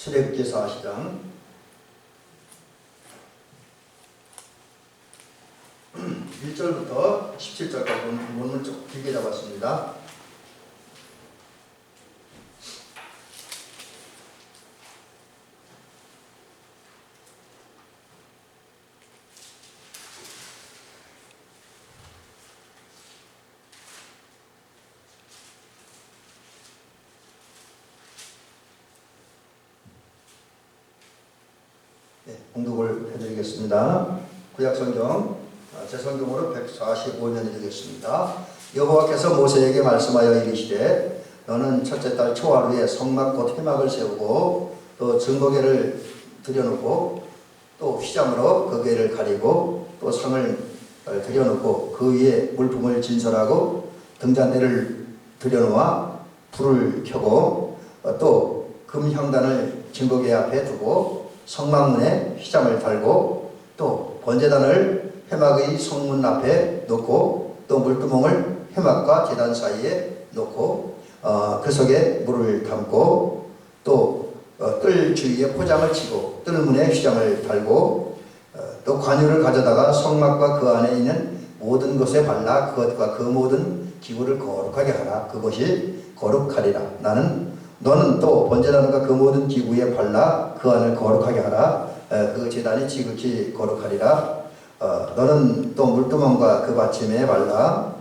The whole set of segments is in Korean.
출애굽기 4장 1절부터 17절까지 본문을 좀 길게 잡았습니다. 봉독을 해드리겠습니다. 구약성경 제 성경으로 145면이 되겠습니다. 여호와께서 모세에게 말씀하여 이르시되 너는 첫째 달 초하루에 성막 곧 회막을 세우고 또 증거궤를 들여놓고 또 휘장으로 그 궤를 가리고 또 상을 들여놓고 그 위에 물품을 진설하고 등잔대를 들여놓아 불을 켜고 또 금향단을 증거궤 앞에 두고 성막문에 휘장을 달고 또 번제단을 회막의 성문 앞에 놓고 또 물두멍을 회막과 제단 사이에 놓고 그 속에 물을 담고 또 뜰 주위에 포장을 치고 뜰문에 휘장을 달고 또 관유를 가져다가 성막과 그 안에 있는 모든 것에 발라 그것과 그 모든 기구를 거룩하게 하라. 그것이 거룩하리라. 너는 또 번제단과 그 모든 기구에 발라 그 안을 거룩하게 하라. 그 제단이 지극히 거룩하리라. 너는 또 물두멍과 그 받침에 발라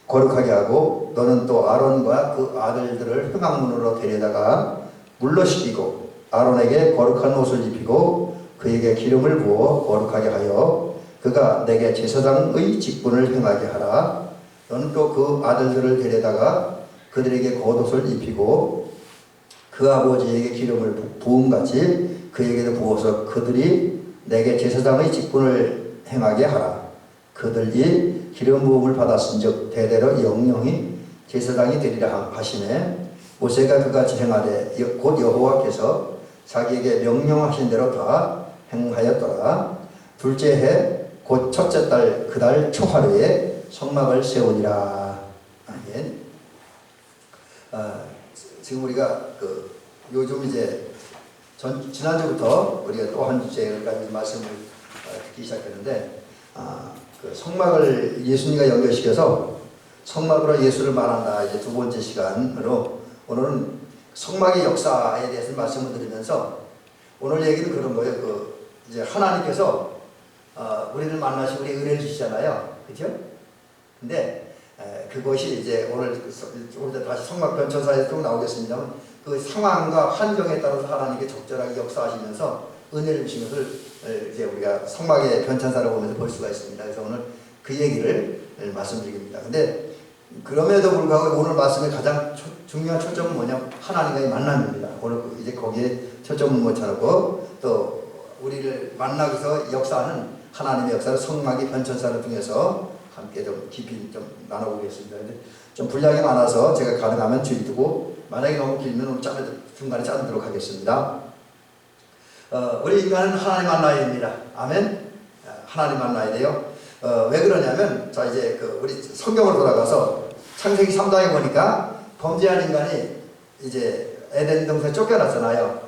거룩하게 하고 너는 또 아론과 그 아들들을 회막문으로 데려다가 물러시키고 아론에게 거룩한 옷을 입히고 그에게 기름을 부어 거룩하게 하여 그가 내게 제사장의 직분을 행하게 하라. 너는 또 그 아들들을 데려다가 그들에게 겉옷을 입히고 그 아버지에게 기름을 부음같이 그에게도 부어서 그들이 내게 제사장의 직분을 행하게 하라. 그들이 기름 부음을 받았은즉 대대로 영영이 제사장이 되리라 하시매 모세가 그같이 행하되 곧 여호와께서 자기에게 명령하신 대로 다 행하였더라. 둘째 해 곧 첫째 달 그 달 초하루에 성막을 세우니라. 아멘. 지금 우리가 요즘 이제 지난주부터 우리가 또 한 주제까지 말씀을 듣기 시작했는데 그 성막을 예수님과 연결시켜서 성막으로 예수를 말한다. 이제 두 번째 시간으로 오늘은 성막의 역사에 대해서 말씀을 드리면서 오늘 얘기는 그런 거예요. 이제 하나님께서 우리를 만나시고 우리 은혜를 주시잖아요. 그렇죠? 근데 그것이 이제 오늘 다시 성막 변천사에서 또 나오겠습니다만 그 상황과 환경에 따라서 하나님께 적절하게 역사하시면서 은혜를 주신 것을 이제 우리가 성막의 변천사를 보면서 볼 수가 있습니다. 그래서 오늘 그 얘기를 말씀드리겠습니다. 근데 그럼에도 불구하고 오늘 말씀의 가장 중요한 초점은 뭐냐? 하나님과의 만남입니다. 오늘 이제 거기에 초점을 못 차놓고 또 우리를 만나고서 역사하는 하나님의 역사를 성막의 변천사를 통해서 함께 좀 깊이 좀 나눠보겠습니다. 근데 좀 분량이 많아서 제가 가능하면 주의 두고 만약에 너무 길면 중간에 자르도록 하겠습니다. 우리 인간은 하나님 만나야 됩니다. 아멘. 하나님 만나야 돼요. 왜 그러냐면 자 이제 우리 성경으로 돌아가서 창세기 3장에 보니까 범죄한 인간이 이제 에덴 동산에 쫓겨났잖아요.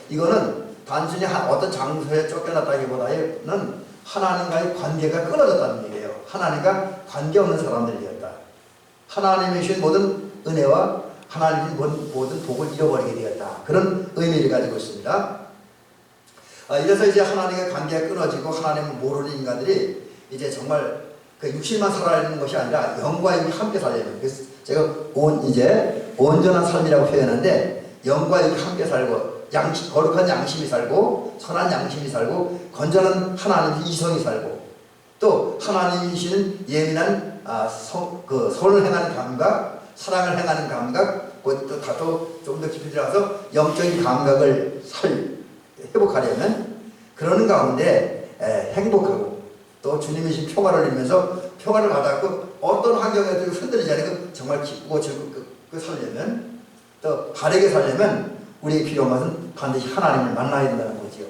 이거는 단순히 어떤 장소에 쫓겨났다기보다는 하나님과의 관계가 끊어졌다는 얘기예요. 하나님과 관계없는 사람들이 되었다. 하나님이 주신 모든 은혜와 하나님이 모든 복을 잃어버리게 되었다. 그런 의미를 가지고 있습니다. 이래서 이제 하나님과 관계가 끊어지고 하나님을 모르는 인간들이 이제 정말 그 육신만 살아야 하는 것이 아니라 영과 영이 함께 살아야 돼요. 그래서 제가 이제 온전한 삶이라고 표현하는데 영과 영이 함께 살고 거룩한 양심이 살고 선한 양심이 살고 건전한 하나님의 이성이 살고 또 하나님이시는 예민한 선을 행하는 감각, 사랑을 행하는 감각, 그것도 다소 좀 더 깊이 들어가서 영적인 감각을 회복하려면 그러는 가운데 행복하고 또 주님이신 평화를 누리면서 평화를 받았고 어떤 환경에도 흔들리지 않고 정말 기쁘고 즐겁게 살려면 또 바르게 살려면 우리의 필요한 것은 반드시 하나님을 만나야 된다는 거지요.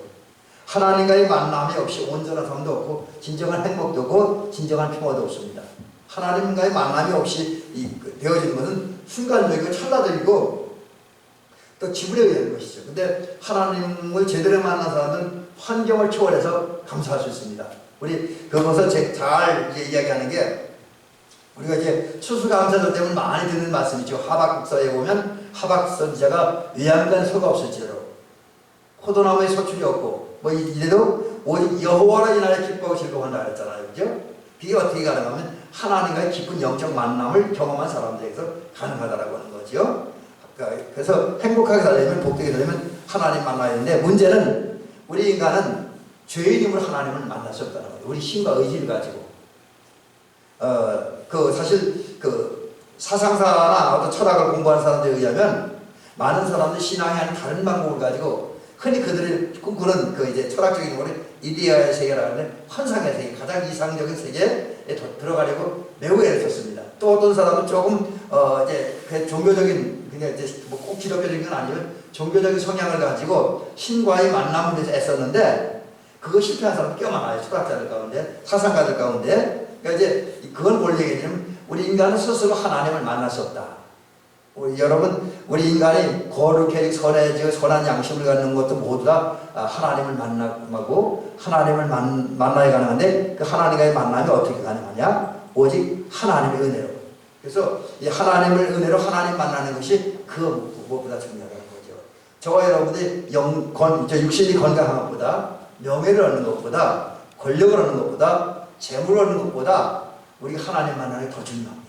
하나님과의 만남이 없이 온전한 삶도 없고 진정한 행복도 없고 진정한 평화도 없습니다. 하나님과의 만남이 없이 되어지는 것은 순간적이고 찰나적이고 또 지분에 의한 것이죠. 근데 하나님을 제대로 만난 사람은 환경을 초월해서 감사할 수 있습니다. 우리 그것을 잘 이야기하는 게, 우리가 이제 추수감사절 때문에 많이 듣는 말씀이죠. 하박국서에 보면 하박 선지자가 외양간 소가 없을지라도 포도나무에 소출이 없고 뭐 이래도 오직 여호와라 이날에 기뻐하고 즐거워한다 그랬잖아요. 그죠? 그게 어떻게 가능하면 하나님과의 깊은 영적 만남을 경험한 사람들에게서 가능하다라고 하는 거죠. 그래서 행복하게 살려면, 복되게 살려면 하나님 만나야 되는데, 문제는 우리 인간은 죄인임으로 하나님을 만날 수 없다는 거예요. 우리 힘과 의지를 가지고. 사실 사상사나 어떤 철학을 공부하는 사람들에 의하면 많은 사람들이 신앙이 아닌 다른 방법을 가지고 흔히 그들이 꿈꾸는 이제 철학적인 거를 이데아의 세계라는 환상의 세계, 가장 이상적인 세계에 들어가려고 매우 애를 썼습니다. 또 어떤 사람은 조금 이제 그 종교적인, 그냥 이제 꼭 기독교적인 건 아니면 종교적인 성향을 가지고 신과의 만남을 위해서 애썼는데, 그거 실패한 사람은 꽤 많아요. 철학자들 가운데, 사상가들 가운데. 그러니까 이제 그건 뭘 얘기하냐면, 우리 인간은 스스로 하나님을 만날 수 없다. 우리 인간이 거룩해 선해지고 선한 양심을 갖는 것도 모두 다 하나님을 만나고 하나님을 만나야 가능한데, 그 하나님과의 만남이 어떻게 가능하냐? 오직 하나님의 은혜로. 그래서 이 하나님을 은혜로 하나님 만나는 것이 그 무엇보다 중요하다는 거죠. 저와 여러분들이 육신이 건강한 것보다, 명예를 얻는 것보다, 권력을 얻는 것보다, 재물을 얻는 것보다 우리가 하나님 만나는 게 더 중요합니다.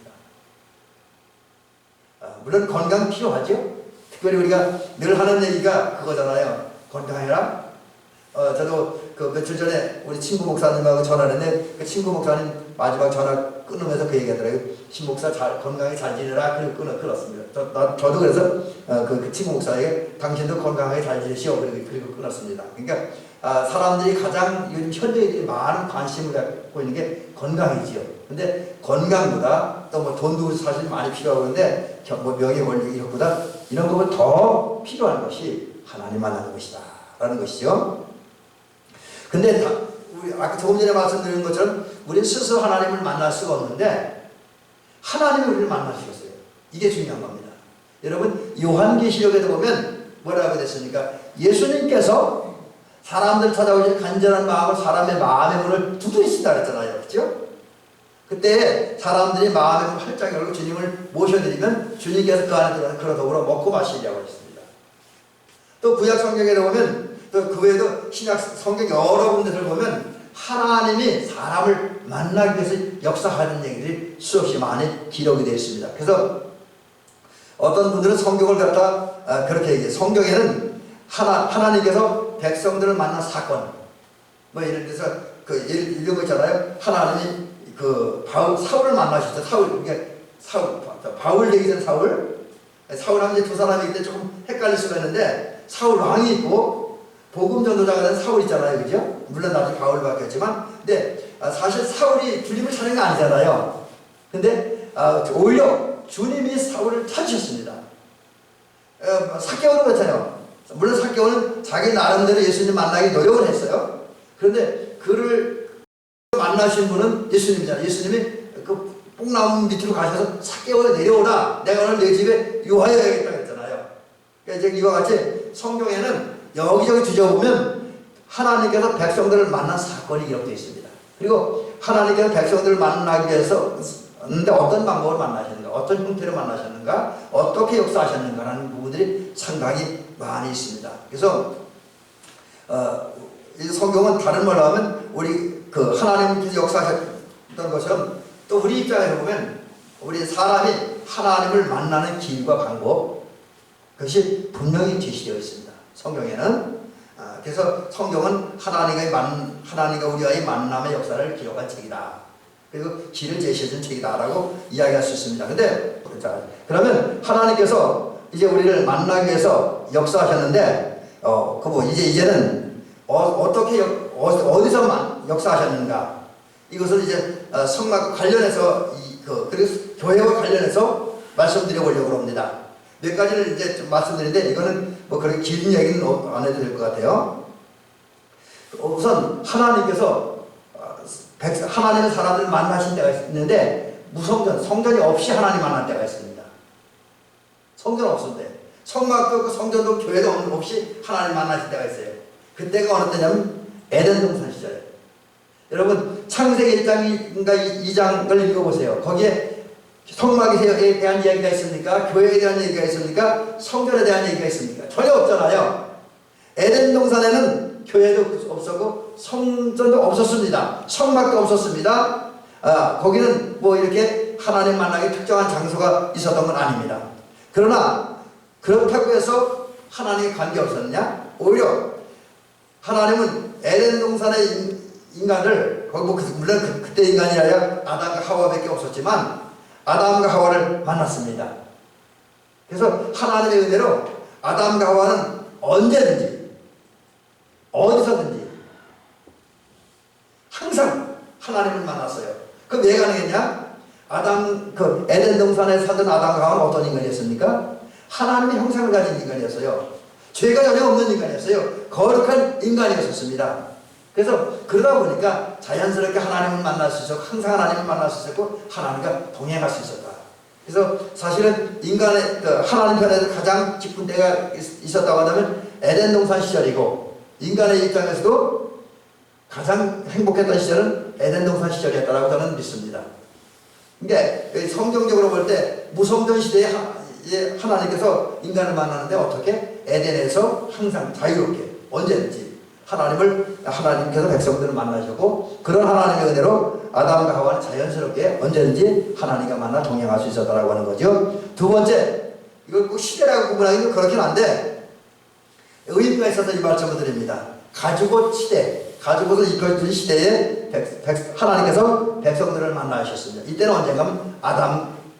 물론 건강 필요하죠. 특별히 우리가 늘 하는 얘기가 그거잖아요. 건강해라. 저도 며칠 전에 우리 친구 목사님하고 전화를 했는데, 그 친구 목사님 마지막 전화 끊으면서 그 얘기하더라고요. 신 목사 건강하게 잘 지내라. 그리고 끊었습니다. 저도 그래서 그 친구 목사에게 당신도 건강하게 잘 지내시오. 그리고 끊었습니다. 그러니까 사람들이 가장 요즘 현대인들이 많은 관심을 갖고 있는 게 건강이지요. 근데 건강보다 또 뭐 돈도 사실 많이 필요하고, 그런데 뭐 명예, 권력 이것보다 이런 것보다 더 필요한 것이 하나님 만나는 것이다 라는 것이죠. 근데 우리 아까 조금 전에 말씀드린 것처럼 우리는 스스로 하나님을 만날 수가 없는데, 하나님이 우리를 만나주셨어요. 이게 중요한 겁니다. 여러분, 요한계시록에도 보면 뭐라고 됐습니까? 예수님께서 사람들 찾아오실 간절한 마음으로 사람의 마음의 문을 두드리신다 그랬잖아요. 그렇죠? 그때 사람들이 마음의 문을 활짝 열고 주님을 모셔드리면 주님께서 그 안에 들어가서 그로 더불어 먹고 마시려고 했습니다. 또 구약 성경에 보면, 또 그 외에도 신약 성경 여러 군데를 보면 하나님이 사람을 만나기 위해서 역사하는 얘기들이 수없이 많이 기록이 되어 있습니다. 그래서 어떤 분들은 성경을 갖다 그렇게 얘기해요. 성경에는 하나님께서 백성들을 만난 사건, 뭐 예를 들어서 이런 거 있잖아요. 하나님이 사울을 만나셨죠. 바울 되기 전 사울하면 이제 두 사람이 이때 조금 헷갈릴 수가 있는데, 사울 왕이 있고 복음 전도자가 된 사울 있잖아요. 그죠? 물론 나중에 바울 바뀌었지만, 근데 사실 사울이 주님을 찾는 게 아니잖아요. 근데 오히려 주님이 사울을 찾으셨습니다. 삭개오는 그렇잖아요. 물론 삭개오는 자기 나름대로 예수님 만나기 노력을 했어요. 그런데 그를 만나신 분은 예수님이잖아요. 예수님이 그 뽕나무 밑으로 가셔서 삭개오에 내려오라. 내가 오늘 내 집에 유하여야겠다 그랬잖아요. 그러니까 이제 이와 같이 성경에는 여기저기 뒤져보면 하나님께서 백성들을 만난 사건이 기록되어 있습니다. 그리고 하나님께서 백성들을 만나기 위해서 어떤 방법을 만나셨는가, 어떤 형태로 만나셨는가, 어떻게 역사하셨는가라는 부분들이 상당히 많이 있습니다. 그래서 이 성경은 다른 말로 하면 우리 하나님께서 역사하셨던 것처럼, 또 우리 입장에서 보면 우리 사람이 하나님을 만나는 길과 방법, 그것이 분명히 제시되어 있습니다. 성경에는. 그래서 성경은 하나님과 우리와의 만남의 역사를 기록한 책이다. 그리고 길을 제시해준 책이다라고 이야기할 수 있습니다. 근데 그러면 하나님께서 이제 우리를 만나기 위해서 역사하셨는데, 이제는 어떻게 어디서 역사하셨는가? 이것을 이제 성막 관련해서 그리고 교회와 관련해서 말씀드려보려고 합니다. 몇 가지를 이제 좀 말씀드리는데, 이거는 뭐 그렇게 긴 얘기는 안 해도 될 것 같아요. 우선 하나님께서 하나님의 사람들을 만나신 때가 있는데, 성전이 없이 하나님 만날 때가 있습니다. 성전 없을 때. 성막도 없고 성전도 교회도 없이 하나님 만나실 때가 있어요. 그때가 어느 때냐면 에덴 동산 시절. 여러분 창세기 1장인가 2장을 읽어보세요. 거기에 성막에 대한 이야기가 있습니까? 교회에 대한 얘기가 있습니까? 성전에 대한 얘기가 있습니까? 전혀 없잖아요. 에덴 동산에는 교회도 없었고 성전도 없었습니다. 성막도 없었습니다. 거기는 뭐 이렇게 하나님 만나기 특정한 장소가 있었던 건 아닙니다. 그러나 그렇다고 해서 하나님에 관계없었느냐? 오히려 하나님은 에덴 동산의 인간을, 물론 그때 인간이 아니라 아담과 하와밖에 없었지만 아담과 하와를 만났습니다. 그래서 하나님의 은혜로 아담과 하와는 언제든지 어디서든지 항상 하나님을 만났어요. 그럼 왜 가능했냐? 에덴 동산에 살던 아담과 하와는 어떤 인간이었습니까? 하나님의 형상을 가진 인간이었어요. 죄가 전혀 없는 인간이었어요. 거룩한 인간이었습니다. 그래서 그러다 보니까 자연스럽게 하나님을 만날 수 있었고 항상 하나님을 만날 수 있었고 하나님과 동행할 수 있었다. 그래서 사실은 인간의 하나님 편에서 가장 깊은 때가 있었다고 한다면 에덴 동산 시절이고, 인간의 입장에서도 가장 행복했던 시절은 에덴 동산 시절이었다고 저는 믿습니다. 그러니까 성경적으로 볼 때 무성전 시대에 하나님께서 인간을 만나는데 어떻게? 에덴에서 항상 자유롭게 언제든지 하나님께서 백성들을 만나셨고, 그런 하나님의 은혜로 아담과 하와는 자연스럽게 언제든지 하나님과 만나 동행할 수 있었다라고 하는 거죠. 두 번째, 이걸 꼭 시대라고 구분하기는 그렇긴 한데 의미가 있어서 이 말씀을 드립니다. 가죽옷 시대, 가죽옷을 입혀준 시대에 하나님께서 백성들을 만나셨습니다. 이때는 언젠가면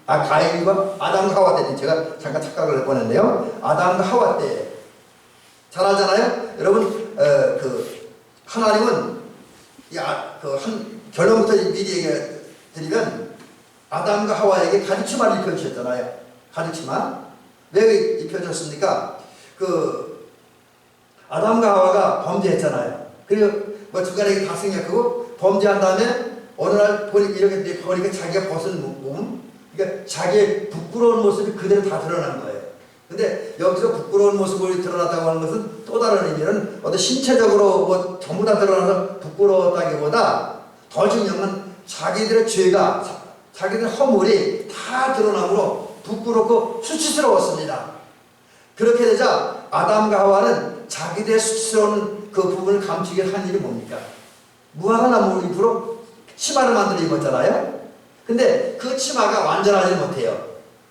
가인과 아담과 하와 때, 제가 잠깐 착각을 할 뻔했는데요. 아담과 하와 때 잘 알잖아요. 여러분 하나님은 결론부터 미리 얘기해 드리면 아담과 하와에게 가죽치마를 입혀주셨잖아요. 가죽치마. 왜 입혀줬습니까? 아담과 하와가 범죄했잖아요. 그리고 중간에 다 생략하고 범죄한 다음에 어느 날 보니까 자기가 벗은 몸, 그러니까 자기의 부끄러운 모습이 그대로 다 드러난 거예요. 근데 여기서 부끄러운 모습이 드러났다고 하는 것은 또 다른 의미는 어떤 신체적으로 전부 다 드러나서 부끄러웠다기보다 더 중요한 자기들의 죄가, 자기들의 허물이 다 드러나므로 부끄럽고 수치스러웠습니다. 그렇게 되자 아담과 하와는 자기들의 수치스러운 그 부분을 감추기 위해 한 일이 뭡니까? 무화과 나무 잎으로 치마를 만들어 입었잖아요. 근데 그 치마가 완전하지 못해요.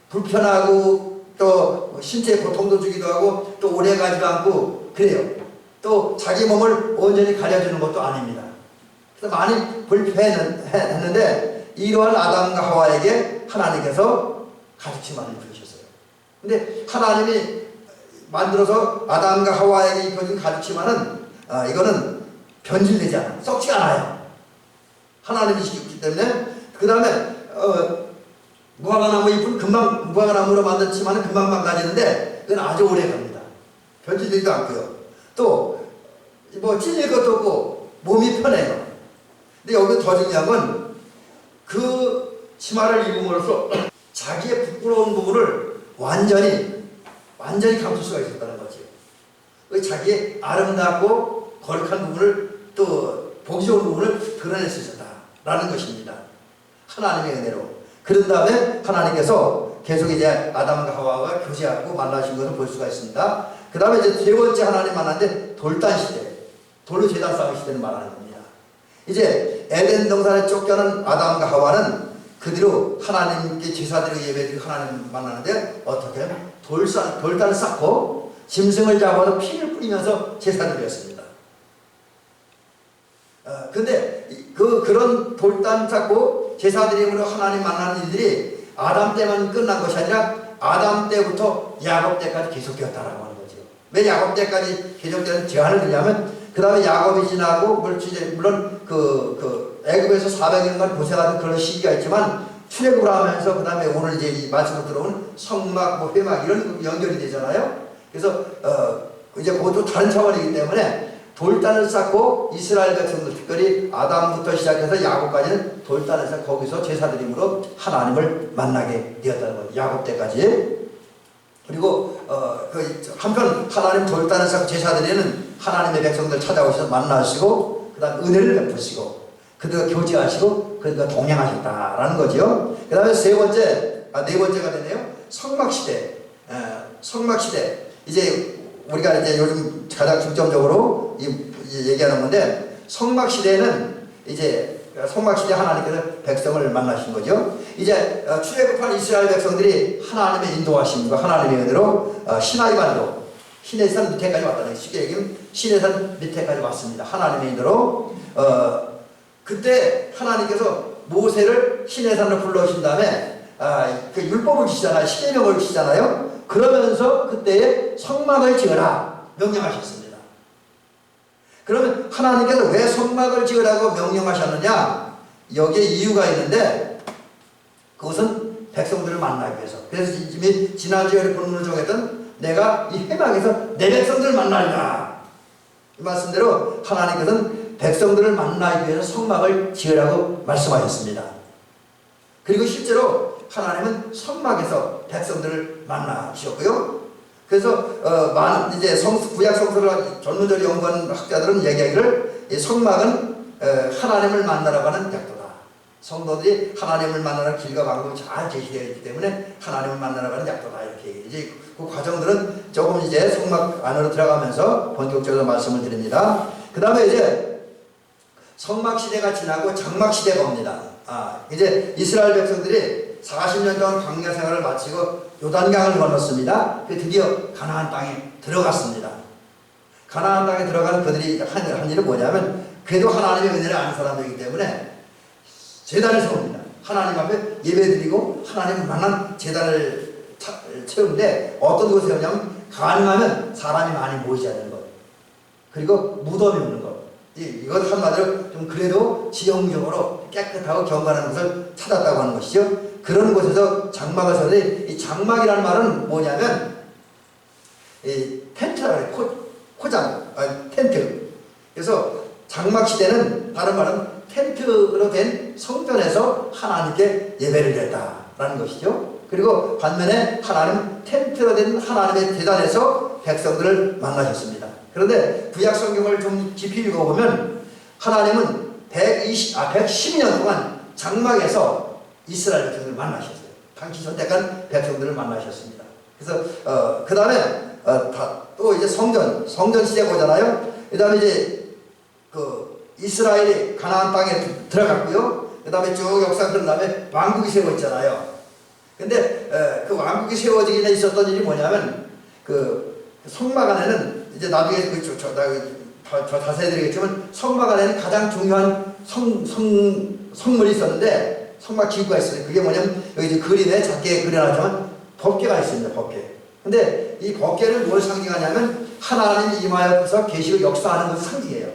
불편하고 또 신체에 고통도 주기도 하고 또 오래가지도 않고 그래요. 또 자기 몸을 온전히 가려주는 것도 아닙니다. 그래서 많이 불편했는데 이러한 아담과 하와에게 하나님께서 가죽치마를 입혀주셨어요. 근데 하나님이 만들어서 아담과 하와에게 입혀준 가죽치마는 이거는 변질되지 않아요. 썩지 않아요. 하나님이시기 때문에. 그 다음에 무화과나무 잎은 무화과나무로 만든 치마는 금방 망가지는데 그건 아주 오래 갑니다. 변질되지도 않고요. 또 찔릴 것도 없고 몸이 편해요. 근데 여기 더 중요한 건 그 치마를 입음으로써 자기의 부끄러운 부분을 완전히 감출 수가 있었다는 거죠. 자기의 아름답고 거룩한 부분을 또 보기 좋은 부분을 드러낼 수 있었다라는 것입니다. 하나님의 은혜로. 그런 다음에 하나님께서 계속 이제 아담과 하와가 교제하고 만나신 것을 볼 수가 있습니다. 그 다음에 이제 세 번째 하나님 만났는데 돌단 시대, 돌로 제단 쌓은 시대를 말하는 겁니다. 이제 에덴 동산에 쫓겨난 아담과 하와는 그 뒤로 하나님께 제사드리고 예배드리고 하나님 만나는데 어떻게 돌단을 쌓고 짐승을 잡아서 피를 뿌리면서 제사드렸습니다. 근데 그런 돌단 쌓고 제사드림으로 하나님 만나는 일들이 아담 때만 끝난 것이 아니라 아담 때부터 야곱 때까지 계속되었다라고 하는 거죠. 왜 야곱 때까지 계속되는 제한을 두냐면 그 다음에 야곱이 지나고 물론 애굽에서 400년간 고생하는 그런 시기가 있지만 출애굽을 하면서 그 다음에 오늘 이제 이 말씀으로 들어온 성막, 회막 이런 연결이 되잖아요. 그래서 이제 그것도 다른 차원이기 때문에 돌단을 쌓고 이스라엘 백성들 특별히 아담부터 시작해서 야곱까지는 돌단을 쌓고 거기서 제사드림으로 하나님을 만나게 되었다는 거예요. 야곱 때까지. 그리고 그 한편 하나님 돌단에서 제사드리는 하나님의 백성들 찾아오셔서 만나시고 그다음 은혜를 베푸시고 그들과 교제하시고 그들과 동행하셨다라는 거지요. 그 다음에 네 번째가 되네요. 성막시대. 성막시대. 이제 우리가 이제 요즘 가장 중점적으로 얘기하는 건데, 성막시대는 이제 성막시대 하나님께서 백성을 만나신 거죠. 이제 출애굽한 이스라엘 백성들이 하나님의 인도하심과 하나님의 은혜로 시나이반도, 시내산 밑에까지 왔다는, 쉽게 얘기하면 시내산 밑에까지 왔습니다. 하나님의 인도로. 그때 하나님께서 모세를 시내산으로 불러오신 다음에 그 율법을 주시잖아요. 십계명을 주시잖아요. 그러면서 그때에 성막을 지으라 명령하셨습니다. 그러면 하나님께서 왜 성막을 지으라고 명령하셨느냐? 여기에 이유가 있는데, 그것은 백성들을 만나기 위해서. 그래서 이미 지난주에 본문을 정했던 내가 이 회막에서 내 백성들을 만나리라, 이 말씀대로 하나님께서는 백성들을 만나기 위해서 성막을 지으라고 말씀하셨습니다. 그리고 실제로 하나님은 성막에서 백성들을 만나주셨고요. 그래서 이제 구약 성서를 전문적으로 연구하는 학자들은 얘기하기를, 이 성막은 하나님을 만나라고 하는 약도다. 성도들이 하나님을 만나는 길과 방법이 잘 제시되어 있기 때문에 하나님을 만나라고 하는 약도다, 이렇게 이제 그 과정들은 조금 이제 성막 안으로 들어가면서 본격적으로 말씀을 드립니다. 그 다음에 이제 성막 시대가 지나고 장막 시대가 옵니다. 이제 이스라엘 백성들이 40년 동안 광야 생활을 마치고 요단강을 건넜습니다. 드디어 가나안 땅에 들어갔습니다. 가나안 땅에 들어가는 그들이 한 일은 뭐냐면, 그래도 하나님의 은혜를 아는 사람들이기 때문에 제단을 세웁니다. 하나님 앞에 예배드리고 하나님을 만난 제단을 채우는데, 어떤 곳에 세우냐면 가능하면 사람이 많이 모이지 않는 것, 그리고 무덤이 없는 것. 이것 한마디로 좀 그래도 지형적으로 깨끗하고 경건한 것을 찾았다고 하는 것이죠. 그런 곳에서 장막을 세우는데, 이 장막이라는 말은 뭐냐면 이 텐트라고 해요. 텐트. 그래서 장막 시대는 다른 말은 텐트로 된 성전에서 하나님께 예배를 드렸다라는 것이죠. 그리고 반면에 하나님 텐트로 된 하나님의 제단에서 백성들을 만나셨습니다. 그런데 구약 성경을 좀 깊이 읽어보면 하나님은 112년 동안 장막에서 이스라엘 백성들을 만나셨어요. 당시 선택한 백성들을 만나셨습니다. 그래서 그 다음에 또 이제 성전 시대가 오잖아요. 그 다음에 이제 이스라엘이 가나안 땅에 들어갔고요. 그 다음에 쭉 역사 그런 다음에 왕국이 세워졌잖아요. 근데 그 왕국이 세워지기 전에 있었던 일이 뭐냐면, 그 성막 안에는 이제 나중에 더 자세히 드리겠지만, 성막 안에는 가장 중요한 성물이 있었는데, 성막 기구가 있어요. 그게 뭐냐면, 여기 이제 그림에 작게 그려놨지만 법궤가 있습니다. 법궤. 근데 이 법궤는 뭘 상징하냐면 하나님이 임하여서 계시고 역사하는 것을 상징해요.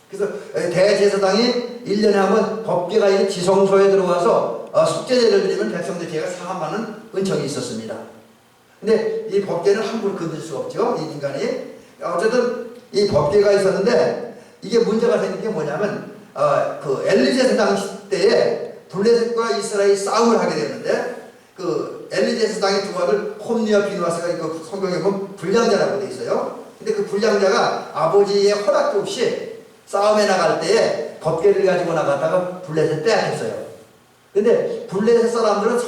그래서 대제사장이 1년에 한 번 법궤가 있는 지성소에 들어와서 속죄제를 드리면 백성들 죄가 사함받는 은총이 있었습니다. 근데 이 법궤는 함부로 건들 수가 없죠, 이 인간이. 어쨌든 이 법궤가 있었는데, 이게 문제가 생긴 게 뭐냐면, 그 엘리 제사장 때에 블레셋과 이스라엘이 싸움을 하게 되는데, 그 엘리 제사장의 두 아들 홈리와 비누아스가 이거 성경에 보면 불량자라고 돼 있어요. 근데 그 불량자가 아버지의 허락도 없이 싸움에 나갈 때에 법궤를 가지고 나갔다가 블레셋 빼앗겼어요. 근데 블레셋 사람들은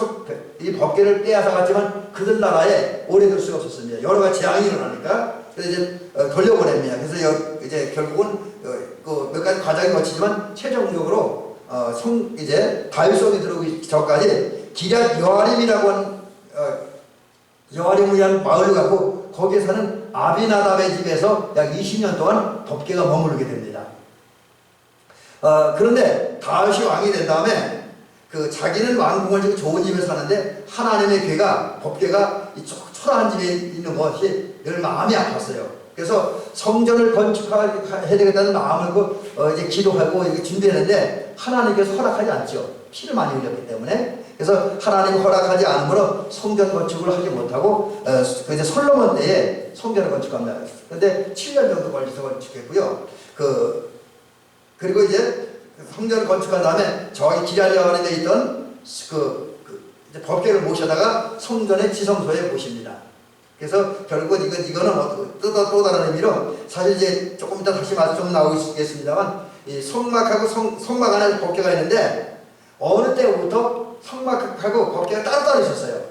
이 법궤를 빼앗아 갔지만 그들 나라에 오래 둘 수가 없었습니다. 여러 가지 재앙이 일어나니까. 그래서 이제 돌려보냅니다. 그래서 이제 결국은 몇 가지 과정이 거치지만 최종적으로 이제 다윗성에 들어오기 전까지 기럇 여아림이라고 하는 여아림이라는 마을을 갖고 거기에 사는 아비나답의 집에서 약 20년 동안 법궤가 머무르게 됩니다. 그런데 다윗이 왕이 된 다음에 자기는 왕궁을 지고 좋은 집에 사는데 하나님의 궤가, 법궤가 초라한 집에 있는 것이 늘 마음이 아팠어요. 그래서 성전을 건축해야 되겠다는 마음을 이제 기도하고 이렇게 준비했는데 하나님께서 허락하지 않죠. 피를 많이 흘렸기 때문에. 그래서 하나님이 허락하지 않으므로 성전 건축을 하지 못하고 이제 솔로몬 때에 성전을 건축합니다. 그런데 7년 정도 걸려서 건축했고요. 그리고 이제 성전을 건축한 다음에 저기 기럇여아림에 있던 이제 법궤를 모셔다가 성전의 지성소에 모십니다. 그래서 결국은 이거는 또 다른 의미로 사실 이제 조금 이따 다시 말씀 좀 나오겠습니다만 이 성막하고 성막 안에 법궤가 있는데 어느 때부터 성막하고 법궤가 따로따로 있었어요.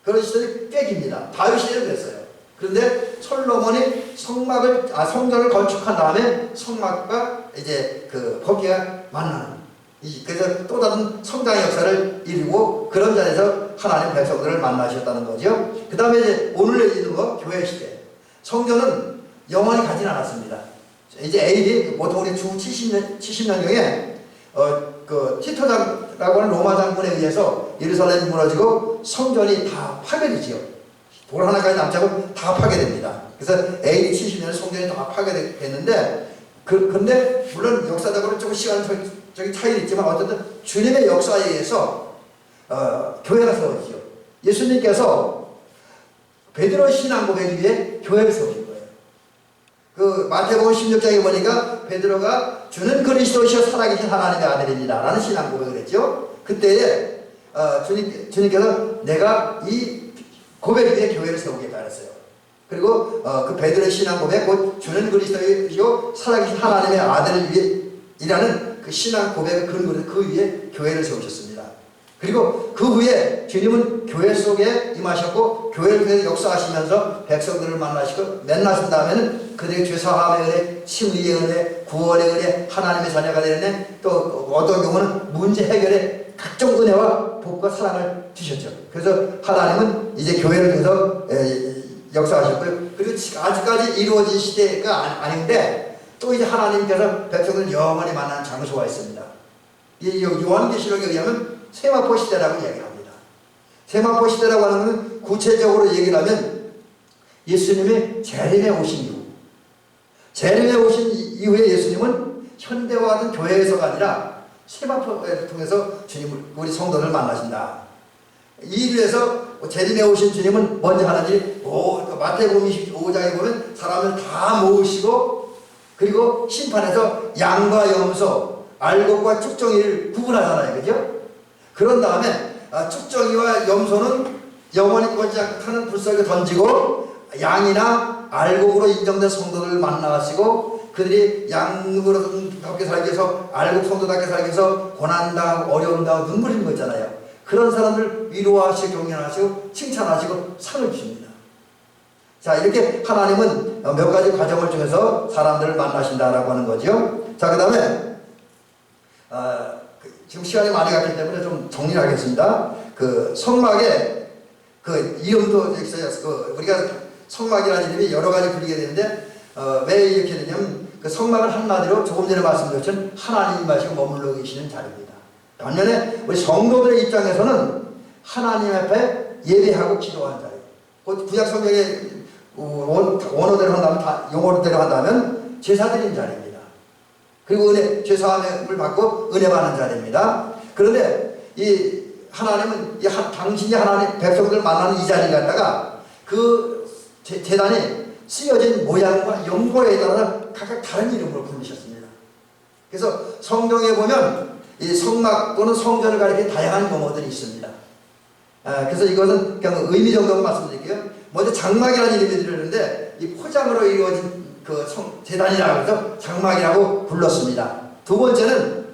그런 시절이 꽤 깁니다. 다윗 시대도 그랬어요. 그런데 솔로몬이 성전을 건축한 다음에 성막과 이제 그 법궤가 만나는 그래서 또 다른 성장의 역사를 이루고 그런 자리에서 하나님 백성들을 만나셨다는 거죠. 그 다음에 이제 오늘 얘기하는 거 교회 시대. 성전은 영원히 가진 않았습니다. 이제 AD 보통 우리 주 70년경에 그 티토라고 하는 로마 장군에 의해서 예루살렘이 무너지고 성전이 다 파괴되지요. 돌 하나까지 남지 않고 다 파괴됩니다. 그래서 AD 70년에 성전이 다 파괴됐는데 근데 물론 역사적으로 조금 시간적인 차이는 있지만 어쨌든 주님의 역사에 의해서 교회가 세워지죠. 예수님께서 베드로 신앙 고백 위에 교회를 세우신 거예요. 그 마태복음 16장에 보니까 베드로가 주는 그리스도시여 살아계신 하나님의 아들입니다 라는 신앙 고백을 했죠. 그때에 주님께서 내가 이 고백 위에 교회를 세우겠다 그랬어요. 그리고 그 베드로의 신앙 고백 곧 주는 그리스도이요 살아계신 하나님의 아들을 위해이라는 그 신앙 고백을 근거로 그 위에 교회를 세우셨습니다. 그리고 그 후에 주님은 교회 속에 임하셨고 교회를 통해서 역사하시면서 백성들을 만나시고 만나신 다음에는 그들의 죄사함의 은혜, 심리의 은혜, 구원의 은혜, 하나님의 자녀가 되는 은혜, 또 어떤 경우는 문제 해결의 각종 은혜와 복과 사랑을 주셨죠. 그래서 하나님은 이제 교회를 통해서 역사하셨고요. 그리고 아직까지 이루어진 시대가 아닌데 또 이제 하나님께서 백성을 영원히 만나는 장소가 있습니다. 이 요한계시록에 의하면 세마포 시대라고 얘기합니다. 세마포 시대라고 하는 것은 구체적으로 얘기를 하면 예수님이 재림에 오신 이후, 재림에 오신 이후에 예수님은 현대와 같은 교회에서가 아니라 세마포를 통해서 주님을 우리 성도를 만나신다. 이 일을 해서 재림에 오신 주님은 먼저 하는 일이 마태복음 25장에 보면 사람을 다 모으시고 그리고 심판해서 양과 염소, 알곡과 쭉정이를 구분하잖아요. 그죠? 그런 다음에 쭉정이와 염소는 영원히 꺼지지 않는 불속에 던지고 양이나 알곡으로 인정된 성도들을 만나시고 그들이 양으로답게 살기 위해서 알곡 성도답게 살기 위해서 고난당하고 어려움당하고 눈물 흘린 거 있잖아요. 그런 사람들 위로하시고 격려하시고 칭찬하시고 상을 주십니다. 자, 이렇게 하나님은 몇 가지 과정을 통해서 사람들을 만나신다라고 하는 거죠. 자, 그 다음에 지금 시간이 많이 갔기 때문에 좀 정리를 하겠습니다. 그 성막에 그 이름도 있어요. 우리가 성막이라는 이름이 여러 가지 불리게 되는데 왜 이렇게 되냐면 그 성막은 한마디로 조금 전에 말씀드렸던 하나님 마시고 머물러 계시는 자리입니다. 반면에 우리 성도들의 입장에서는 하나님 앞에 예배하고 기도하는 자리. 구약 성경의 원어대로 한다면 용어대로 한다면 제사 드리는 자리입니다. 그리고 죄사함을 받고 은혜 받는 자리입니다. 그런데 이 하나님은 당신이 하나님 백성들 만나는 이 자리를 갖다가 그 제단이 쓰여진 모양과 용도에 따라 각각 다른 이름으로 부르셨습니다. 그래서 성경에 보면 이 성막 또는 성전을 가리키는 다양한 용어들이 있습니다. 그래서 이것은 그냥 의미 정도만 말씀드릴게요. 먼저 장막이라는 이름이 들었는데 이 포장으로 이루어진 그 제단이라고 해서 장막이라고 불렀습니다. 두 번째는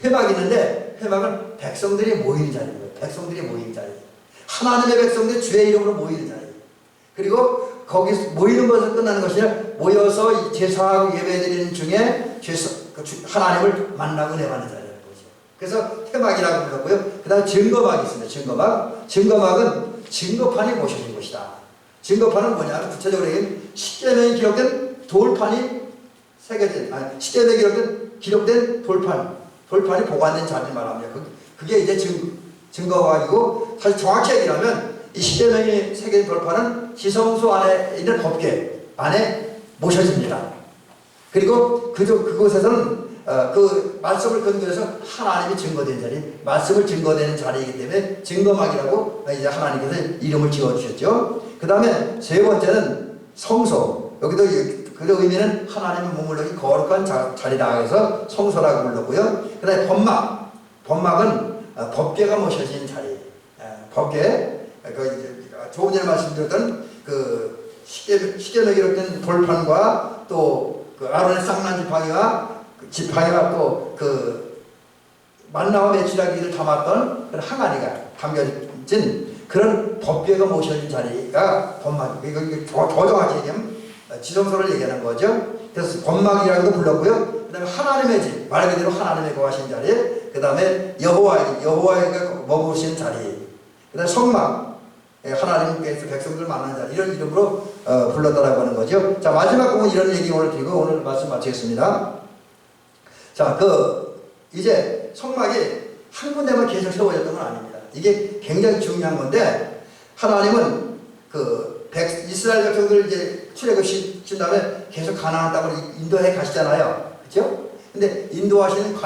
회막이 있는데 회막은 백성들이 모이는 자리입니다. 백성들이 모이는 자리. 하나님의 백성들이 주의 이름으로 모이는 자리. 그리고 거기서 모이는 것을 끝나는 것이 아니라 모여서 제사하고 예배드리는 중에 하나님을 만나고 은혜 받는 자리라는 거죠. 그래서 회막이라고 불렀고요. 그 다음에 증거막이 있습니다. 증거막. 증거막은 증거판이 모셔진 것이다. 증거판은 뭐냐? 구체적으로 얘기하면 십계명에 기록된 돌판이 새겨진, 십계명에 기록된 돌판이 보관된 자리를 말합니다. 그게 이제 증거막이고, 사실 정확히 얘기하면 이 십계명에 새겨진 돌판은 지성소 안에 있는 법궤 안에 모셔집니다. 그리고 그곳에서는 그 말씀을 근거해서 하나님이 증거된 자리, 말씀을 증거되는 자리이기 때문에 증거막이라고 이제 하나님께서 이름을 지어주셨죠. 그 다음에 세 번째는 성소. 여기도 그 의미는 하나님의 머물러기 거룩한 자리다 해서 성소라고 불렀고요. 그 다음에 법막. 법막은 법궤가 모셔진 자리. 법궤. 조금 전에 말씀드렸던 그 십계명에 기록된 돌판과 또 그 아론의 쌍난 지팡이와 또 그 만나와 메추라기를 담았던 그런 항아리가 담겨진 그런 법궤가 모셔진 자리가 법막이고, 이거 더 정확히 얘기하면 지성소를 얘기하는 거죠. 그래서 법막이라고도 불렀고요. 그 다음에 하나님의 집, 말 그대로 하나님의 거하신 자리, 그 다음에 여호와가 머무신 자리, 그 다음에 성막, 하나님께서 백성들 만난 자리, 이런 이름으로 불렀다라고 하는 거죠. 자, 마지막 부분 이런 얘기 오늘 드리고 오늘 말씀 마치겠습니다. 자, 이제 성막이 한 군데만 계속 세워졌던 건 아닙니다. 이게 굉장히 중요한 건데, 하나님은 이스라엘 백성들 이제 출애굽시킨 다음에 계속 가나안 땅으로 인도해 가시잖아요. 그렇죠? 근데 인도하는 그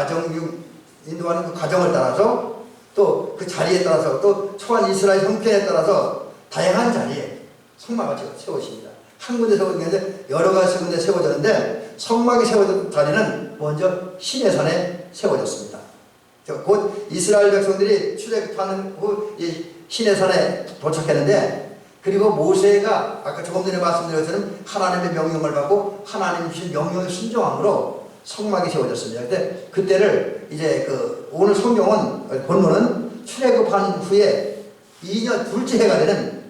과정을 따라서 또 그 자리에 따라서 또 초한 이스라엘 형편에 따라서 다양한 자리에 성막을 세우십니다. 한 군데 세워진 게 아니라 여러 가지 군데 세워졌는데, 성막이 세워진 자리는 먼저 시내산에 세워졌습니다. 곧 이스라엘 백성들이 출애굽하는 후 시내산에 도착했는데, 그리고 모세가 아까 조금 전에 말씀드렸던 하나님의 명령을 받고 하나님 주신 명령에 순종함으로 성막이 세워졌습니다. 근데 그때를 이제 오늘 본문은 출애굽한 후에 2년 둘째 해가 되는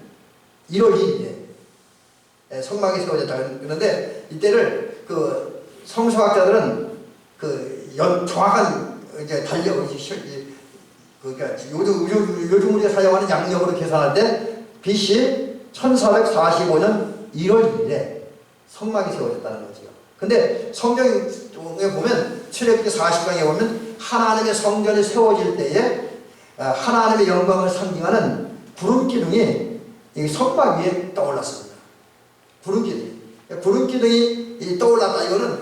1월 2일에 성막이 세워졌다. 그런데 이때를 성서학자들은 정확한 이제 그러니까 요즘 우리가 사용하는 양력으로 계산할 때 BC 1445년 1월 2일에 성막이 세워졌다는 거죠. 근데 성경에 보면 출애굽기 40장에 보면 하나님의 성전이 세워질 때에 하나님의 영광을 상징하는 구름 기둥이 이 성막 위에 떠올랐습니다. 구름 기둥이 떠올랐다. 이거는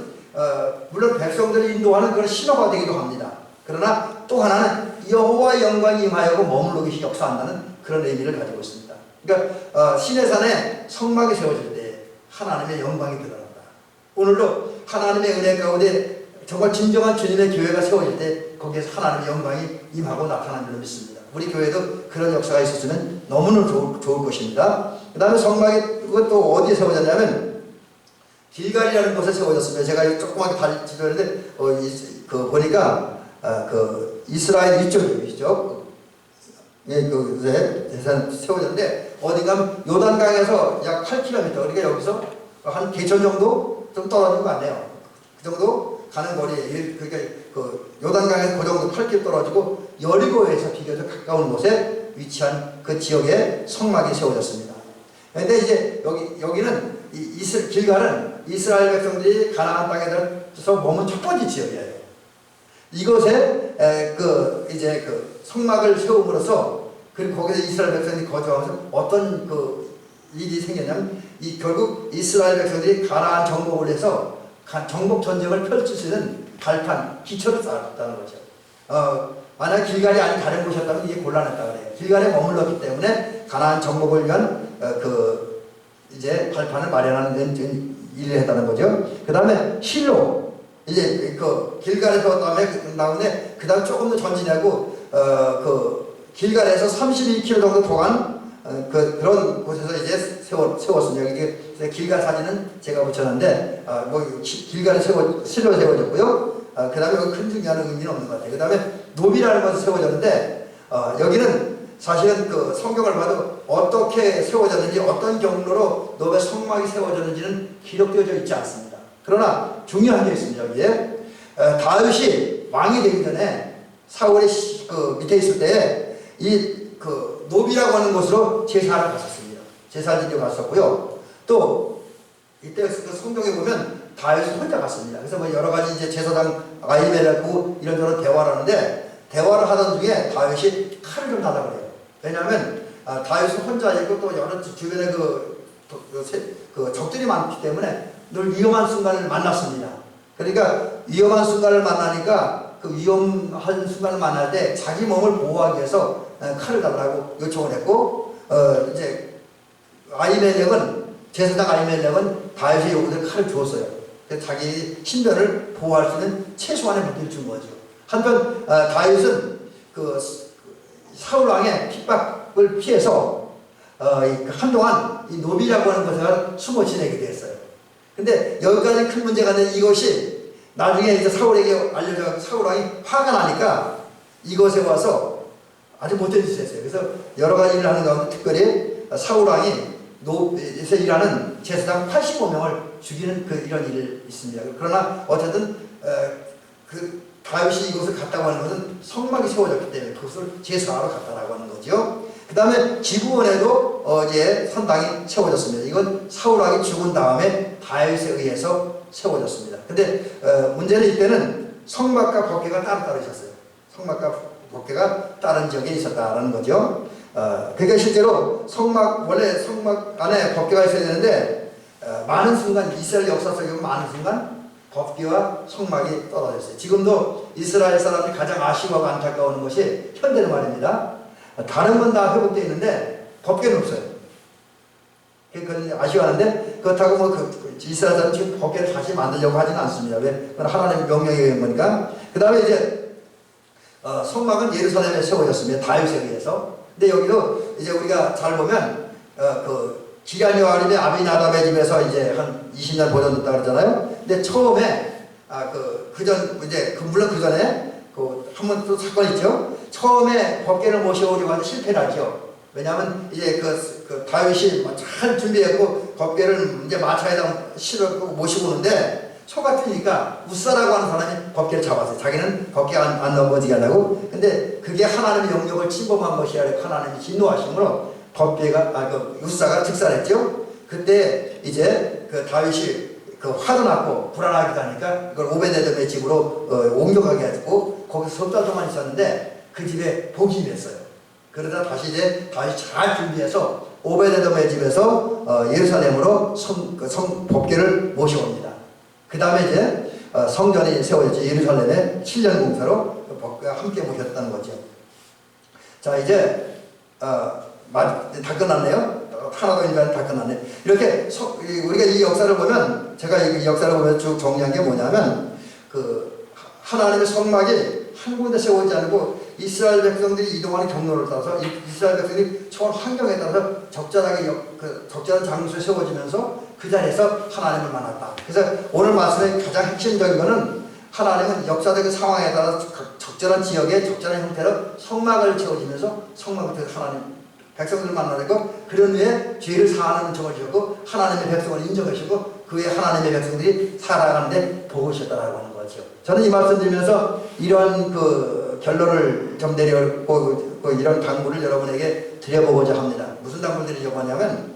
물론 백성들을 인도하는 그런 신호가 되기도 합니다. 그러나 또 하나는 여호와의 영광이 임하여고 머물러 계시 역사한다는 그런 의미를 가지고 있습니다. 그러니까 시내산에 성막이 세워질 때 하나님의 영광이 드러난다. 오늘도 하나님의 은혜 가운데 정말 진정한 주님의 교회가 세워질 때 거기에서 하나님의 영광이 임하고 나타나는 줄로 믿습니다. 우리 교회도 그런 역사가 있었으면 너무너무 좋을 것입니다. 그 다음에 성막이 그것도 어디에 세워졌냐면 길갈이라는 곳에 세워졌습니다. 제가 조그맣게 지도했는데 보니까 이스라엘 위쪽이죠. 대산 세워졌는데 어딘가 요단강에서 약 8km, 그러니까 여기서 한 개천 정도 좀 떨어진 거 같네요. 그 정도 가는 거리에, 그러니까 요단강에서 그 정도 8km 떨어지고 여리고에서 비교적 가까운 곳에 위치한 그 지역에 성막이 세워졌습니다. 그런데 이제 여기는 길갈은 이스라엘 백성들이 가나안 땅에 들어서 머문 첫 번째 지역이에요. 이곳에 이제 성막을 세움으로써, 그리고 거기서 이스라엘 백성들이 거주하면서 어떤 일이 생겼냐면 결국 이스라엘 백성들이 가나안 정복을 해서 정복 전쟁을 펼칠 수 있는 발판, 기초를 쌓았다는 거죠. 만약 길갈이 아닌 다른 곳이었다면 이게 곤란했다 그래요. 길갈에 머물렀기 때문에 가나안 정복을 위한 이제 발판을 마련하는 일을 했다는 거죠. 그 다음에 실로, 이제 길갈에서 나오는데 그 다음 조금 더 전진하고 길갈에서 32km 정도 동안 그런 곳에서 이제 세웠습니다. 이게 길갈 사진은 제가 붙였는데 길갈에 실로 세워졌고요. 그 다음에 큰 중요한 의미는 없는 것 같아요. 그 다음에 노비라는 곳에 세워졌는데 여기는 사실은 성경을 봐도 어떻게 세워졌는지, 어떤 경로로 노베 성막이 세워졌는지는 기록되어져 있지 않습니다. 그러나 중요한 게 있습니다. 여기에 다윗이 왕이 되기 전에 사울의 밑에 있을 때 이 노비라고 하는 곳으로 제사를 갔었습니다. 제사 지려 갔었고요. 또 이때 성경에 보면 다윗이 혼자 갔습니다. 그래서 여러 가지 이제 제사장 아히멜렉하고 이런저런 대화를 하는데, 대화를 하던 중에 다윗이 칼을 좀 달라고 그래요. 왜냐하면 다윗은 혼자 있고 또 여러 주변에 적들이 많기 때문에 늘 위험한 순간을 만났습니다. 그러니까 위험한 순간을 만나니까 그 위험한 순간을 만날 때 자기 몸을 보호하기 위해서 칼을 달라고 요청을 했고, 이제 제사장 아히멜렉은 다윗의 요구대로 칼을 주었어요. 자기 신변을 보호할 수 있는 최소한의 무기를 준 거죠. 한편 다윗은 사울 왕의 핍박을 피해서 한동안 이 노비라고 하는 것을 숨어 지내게 됐어요. 근데 여기까지 큰 문제가 있는데 이것이 나중에 이제 사울에게 알려져 사울 왕이 화가 나니까 이곳에 와서 아주 못된 짓을 했어요. 그래서 여러 가지 일을 하는 가운데 특별히 사울 왕이 노에서 일하는 제사장 85명을 죽이는 이런 일이 있습니다. 그러나 어쨌든 그 다윗이 이곳을 갔다고 하는 것은 성막이 세워졌기 때문에 그것을 제사하러 갔다라고 하는 거죠. 그 다음에 지부원에도 이제 선당이 세워졌습니다. 이건 사울 왕이 죽은 다음에 다윗에 의해서 세워졌습니다. 근데 문제는 이때는 성막과 법궤가 따로따로 있었어요. 성막과 법궤가 다른 지역에 있었다라는 거죠. 그러니까 실제로 원래 성막 안에 법궤가 있어야 되는데 많은 순간 이스라엘 역사 속에 많은 순간 법궤와 성막이 떨어졌어요. 지금도 이스라엘 사람들이 가장 아쉬워하고 안타까워하는 것이 현대는 말입니다. 다른 건 다 회복되어 있는데 법궤는 없어요. 그러니까 아쉬워하는데 그렇다고 이스라엘 사람은 지금 법궤를 다시 만들려고 하지는 않습니다. 왜? 그건 하나님의 명령에 의한 거니까. 그 다음에 이제 성막은 예루살렘에 세워졌습니다. 다윗에 의해서. 근데 여기도 이제 우리가 잘 보면 기란이와 아림의 아비나답의 집에서 이제 한 20년 보존됐다 그러잖아요. 근데 처음에 물론 그 전에 한 번 또 사건이 있죠. 처음에 법궤를 모셔오려고 하는데 실패를 하죠. 왜냐하면 이제 다윗이 잘 준비했고 법궤를 이제 마차에다 실었고 모시고 오는데 소가 틀리니까 우사라고 하는 사람이 법궤를 잡았어요. 자기는 법궤 안 넘어지게 하려고. 근데 그게 하나님의 영역을 침범한 것이 아니라 하나님이 진노하심으로 우사가 즉살했죠. 그때 이제 다윗이 화도 났고 불안하기도 하니까 이걸 오베데돔의 집으로 옮겨가게 했고 거기서 석 달 동안 있었는데 그 집에 복이 임했어요. 그러다 다시 이제 다윗이 잘 준비해서 오베데돔의 집에서 예루살렘으로 법궤를 모셔옵니다. 그 다음에 이제 성전이 세워졌죠. 예루살렘에 7년 공사로 법궤와 함께 모셨다는 거죠. 자, 이제 다 끝났네요. 하나도 인간 다 끝났네. 이렇게 우리가 이 역사를 보면, 제가 이 역사를 보면 쭉 정리한 게 뭐냐면 하나님의 성막이 한 군데 세워지지 않고 이스라엘 백성들이 이동하는 경로를 따라서 이스라엘 백성들이 처한 환경에 따라서 적절하게 적절한 장소에 세워지면서 그 자리에서 하나님을 만났다. 그래서 오늘 말씀의 가장 핵심적인 것은 하나님은 역사적인 상황에 따라 적절한 지역에 적절한 형태로 성막을 채워지면서 성막을 통해서 하나님 백성들을 만나고 그런 후에 죄를 사하는 은총을 주셨고 하나님의 백성을 인정하시고 그 후에 하나님의 백성들이 살아가는데 도우셨다라고 하는 거죠. 저는 이 말씀 드리면서 이러한 결론을 좀 내려고 이런 당부를 여러분에게 드려보고자 합니다. 무슨 당부를 드리려고 하냐면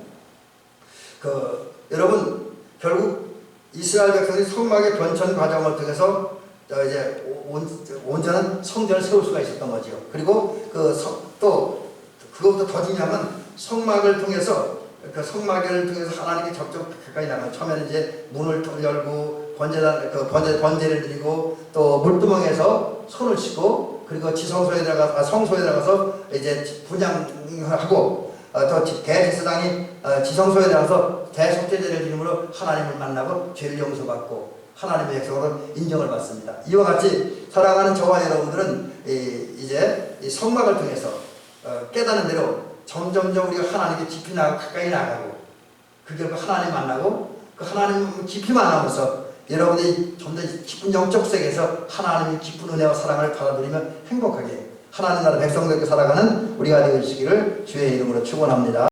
여러분 결국 이스라엘 백성이 성막의 변천 과정을 통해서 이제 온전한 성전을 세울 수가 있었던 거죠. 그리고 또 그것보다 더 중요한 성막을 통해서 하나님께 적적 가까이 나가요. 처음에는 이제 문을 열고 번제를 드리고 또 물두멍에서 손을 씻고 그리고 성소에 들어가서 이제 분향하고 또 대제사장이 지성소에 들어가서 대속죄제를 드림으로 하나님을 만나고 죄를 용서받고 하나님의 백성으로 인정을 받습니다. 이와 같이 살아가는 저와 여러분들은 이제 이 성막을 통해서 깨닫는 대로 점점점 우리가 하나님께 깊이 가까이 나가고 그 결과 하나님 만나고 그 하나님 깊이 만나면서 여러분들이 좀 더 깊은 영적 세계에서 하나님의 깊은 은혜와 사랑을 받아들이며 행복하게 하나님 나라 백성들께 살아가는 우리가 되시기를 주의 이름으로 축원합니다.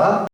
하겠습니다.